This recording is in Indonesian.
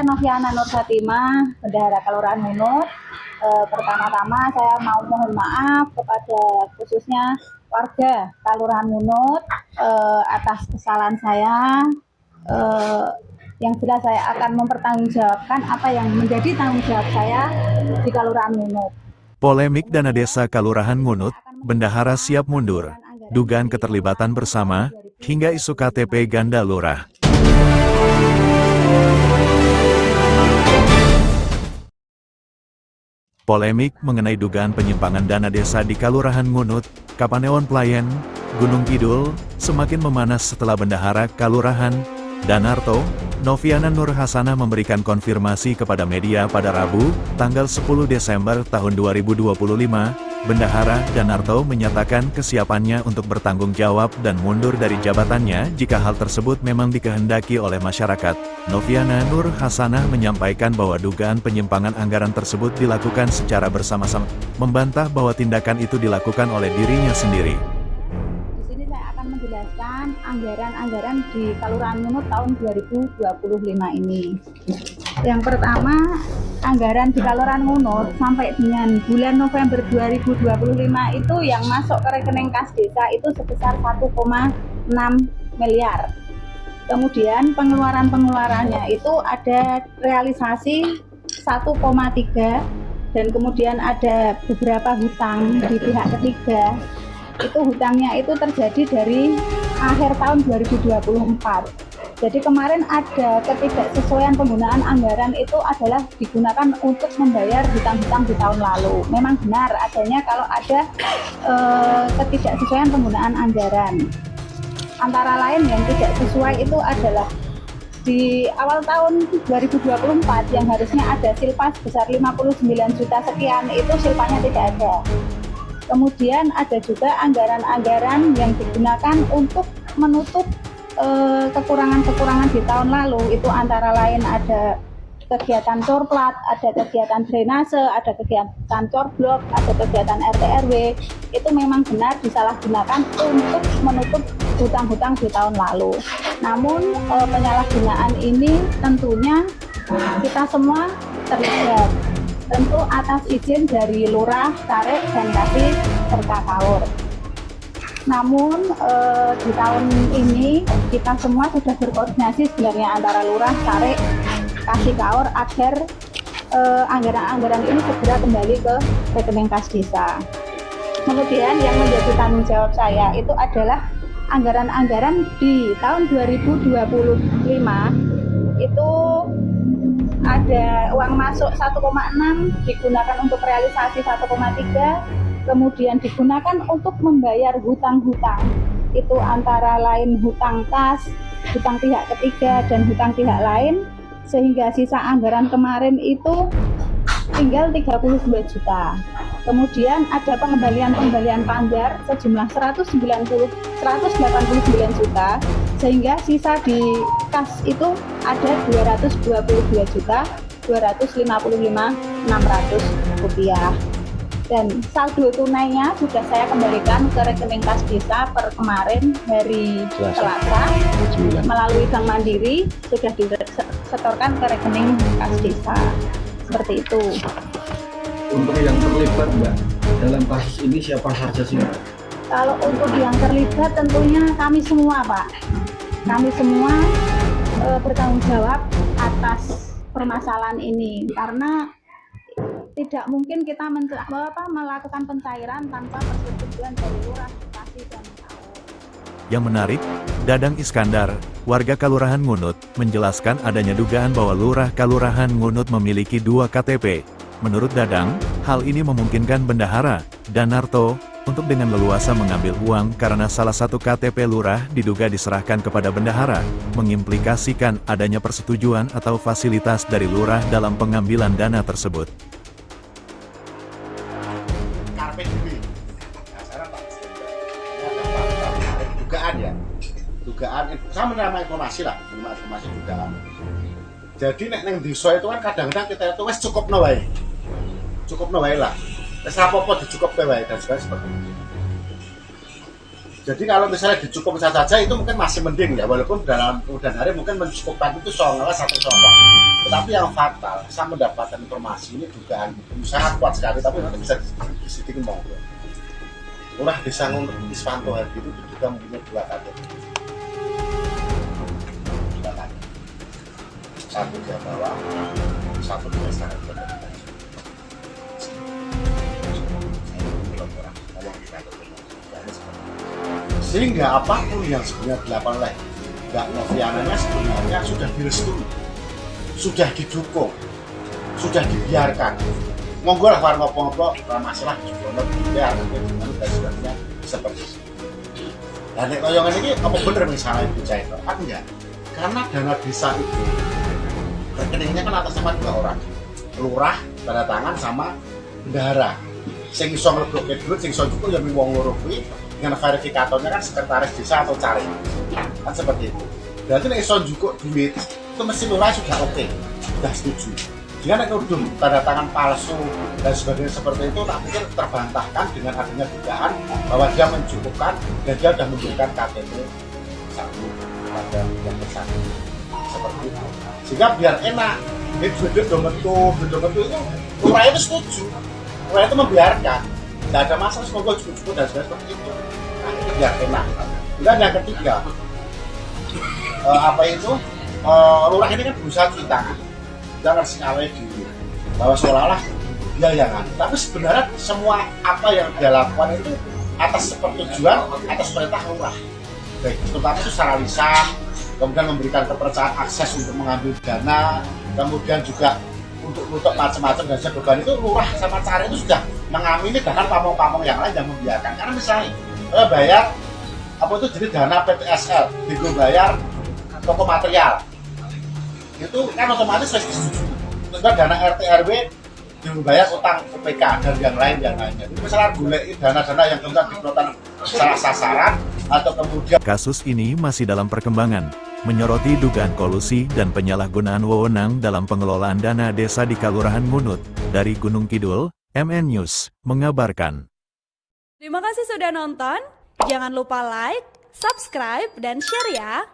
Noviana Nur Fatimah, Bendahara Kelurahan Ngunut. Pertama-tama saya mau mohon maaf kepada khususnya warga Kelurahan Ngunut atas kesalahan saya. Yang jelas saya akan mempertanggungjawabkan apa yang menjadi tanggung jawab saya di Kelurahan Ngunut. Polemik dana desa Kelurahan Ngunut, bendahara siap mundur, dugaan keterlibatan bersama, hingga isu KTP ganda lurah. Polemik mengenai dugaan penyimpangan dana desa di Kelurahan Ngunut, Kapanewon Playen, Gunung Kidul, semakin memanas setelah bendahara Kelurahan, Danarto, Noviana Nur Hasanah memberikan konfirmasi kepada media pada Rabu, tanggal 10 Desember tahun 2025, Bendahara Danarto menyatakan kesiapannya untuk bertanggung jawab dan mundur dari jabatannya jika hal tersebut memang dikehendaki oleh masyarakat. Noviana Nur Hasanah menyampaikan bahwa dugaan penyimpangan anggaran tersebut dilakukan secara bersama-sama, membantah bahwa tindakan itu dilakukan oleh dirinya sendiri. Di sini saya akan menjelaskan anggaran-anggaran di Kelurahan Ngunut tahun 2025 ini. Yang pertama, anggaran di Kelurahan Ngunut sampai dengan bulan November 2025 itu yang masuk ke rekening kas desa itu sebesar 1,6 miliar. Kemudian pengeluarannya itu ada realisasi 1,3 dan kemudian ada beberapa hutang di pihak ketiga. Itu hutangnya itu terjadi dari akhir tahun 2024. Jadi kemarin ada ketidaksesuaian penggunaan anggaran itu adalah digunakan untuk membayar hutang-hutang di tahun lalu. Memang benar adanya kalau ada ketidaksesuaian penggunaan anggaran. Antara lain yang tidak sesuai itu adalah di awal tahun 2024 yang harusnya ada silpa sebesar 59 juta sekian, itu silpanya tidak ada. Kemudian ada juga anggaran-anggaran yang digunakan untuk menutup kekurangan-kekurangan di tahun lalu. Itu antara lain ada kegiatan corplat, ada kegiatan drainase, ada kegiatan corblok, ada kegiatan RT/RW. Itu memang benar disalahgunakan untuk menutup hutang-hutang di tahun lalu. Namun penyalahgunaan ini tentunya kita semua terlibat, tentu atas izin dari lurah, caleg, dan kasih serta kaur. Namun di tahun ini kita semua sudah berkoordinasi sebenarnya antara lurah, caleg, kasih kaur agar anggaran-anggaran ini segera kembali ke rekening kas desa. Kemudian yang menjadi tanggung jawab saya itu adalah anggaran-anggaran di tahun 2025 itu ada uang masuk 1,6 digunakan untuk realisasi 1,3, kemudian digunakan untuk membayar hutang-hutang. Itu antara lain hutang kas, hutang pihak ketiga, dan hutang pihak lain, sehingga sisa anggaran kemarin itu tinggal 32 juta. Kemudian ada pengembalian panggar sejumlah 189 juta, sehingga sisa di kas itu ada 222 juta 255.600 rupiah. Dan saldo tunainya sudah saya kembalikan ke rekening kas desa per kemarin hari Selasa melalui Bank Mandiri, sudah disetorkan ke rekening kas desa. Seperti itu. Untuk yang terlibat Mbak dalam kasus ini siapa saja sih Mbak? Kalau untuk yang terlibat tentunya kami semua Pak. Kami semua bertanggung jawab atas permasalahan ini, karena tidak mungkin kita melakukan pencairan tanpa persetujuan dari lurah, bupati, dan kaur. Yang menarik, Dadang Iskandar, warga Kelurahan Ngunut, menjelaskan adanya dugaan bahwa lurah Kelurahan Ngunut memiliki 2 KTP. Menurut Dadang, hal ini memungkinkan Bendahara Danarto untuk dengan leluasa mengambil uang karena salah satu KTP lurah diduga diserahkan kepada bendahara, mengimplikasikan adanya persetujuan atau fasilitas dari lurah dalam pengambilan dana tersebut. Dugaan, saya menerima informasi dugaan. Jadi nek neng desa itu kan kadang-kadang kita itu wes cukup wae lah. Wes apa-apa dicukupke wae dan sebagainya seperti itu. Jadi kalau misalnya dicukupkan saja itu mungkin masih mending ya, walaupun dalam kemudian hari mungkin mencukupkan itu 1,5 atau 1,5. Tetapi yang fatal, saya mendapatkan informasi ini dugaan sangat kuat sekali, tapi nanti bisa disedikin monggo. Lurah Desa Ngunut Iswanto Hadi itu diduga mempunyai 2 KTP. Satu di bawah, satu di desa. Sehingga apapun yang sebenarnya dilakukan oleh Mbak Noviananya sebenarnya sudah direstui, sudah didukung, sudah dibiarkan. Monggo lah warna ngopo-ngopo, masalah juga biar dengan dan sebagainya seperti itu. Dan nek koyo ngene iki apa bener misalnya itu cair? Kan enggak. Karena dana desa itu rekeningnya kan atas nama 2 orang. Lurah, tanda tangan sama bendahara. Sing iso nglebokke duit, sing iso cukup ya wong loro kuwi dengan verifikatornya kan sekretaris desa atau caleg. Kan seperti itu. Berarti nek iso njukuk duit itu mesti lurah sudah oke, sudah setuju. Jika nek kudu tanda tangan palsu dan sebagainya seperti itu, tak pikir terbantahkan dengan adanya dugaan bahwa dia mencukupkan dan dia sudah menunjukkan KTP satu pada yang bersangkutan seperti itu. Sehingga biar enak, ini duit-duit dometu itu lurah itu setuju, lurah itu membiarkan, tidak ada masalah, semoga cukup-cukup dan sebagainya seperti itu. Nah, itu biar enak. Dan yang ketiga, lurah ini kan berusaha cuci tangan. Jangan singawai diri bahwa seolah-olah dia yang tapi sebenarnya semua apa yang dia lakukan itu atas persetujuan, atas perintah lurah. Baik, terutama itu secara lisan, kemudian memberikan kepercayaan akses untuk mengambil dana, kemudian juga untuk macam-macam dan sebagainya itu lurah sama cara itu sudah mengamini, bahkan pamong-pamong yang lain yang membiarkan. Karena misalnya bayar apa itu jadi dana PTSL, bayar toko material, itu kan otomatis sudah disetujui. Juga dana RT RW dibayar utang UPK dan yang lainnya. Itu misalnya golek dana-dana yang kemudian diplotan salah sasaran atau kemudian. Kasus ini masih dalam perkembangan, menyoroti dugaan kolusi dan penyalahgunaan wewenang dalam pengelolaan dana desa di Kalurahan Ngunut. Dari Gunung Kidul, MN News mengabarkan. Terima kasih sudah nonton. Jangan lupa like, subscribe, dan share ya.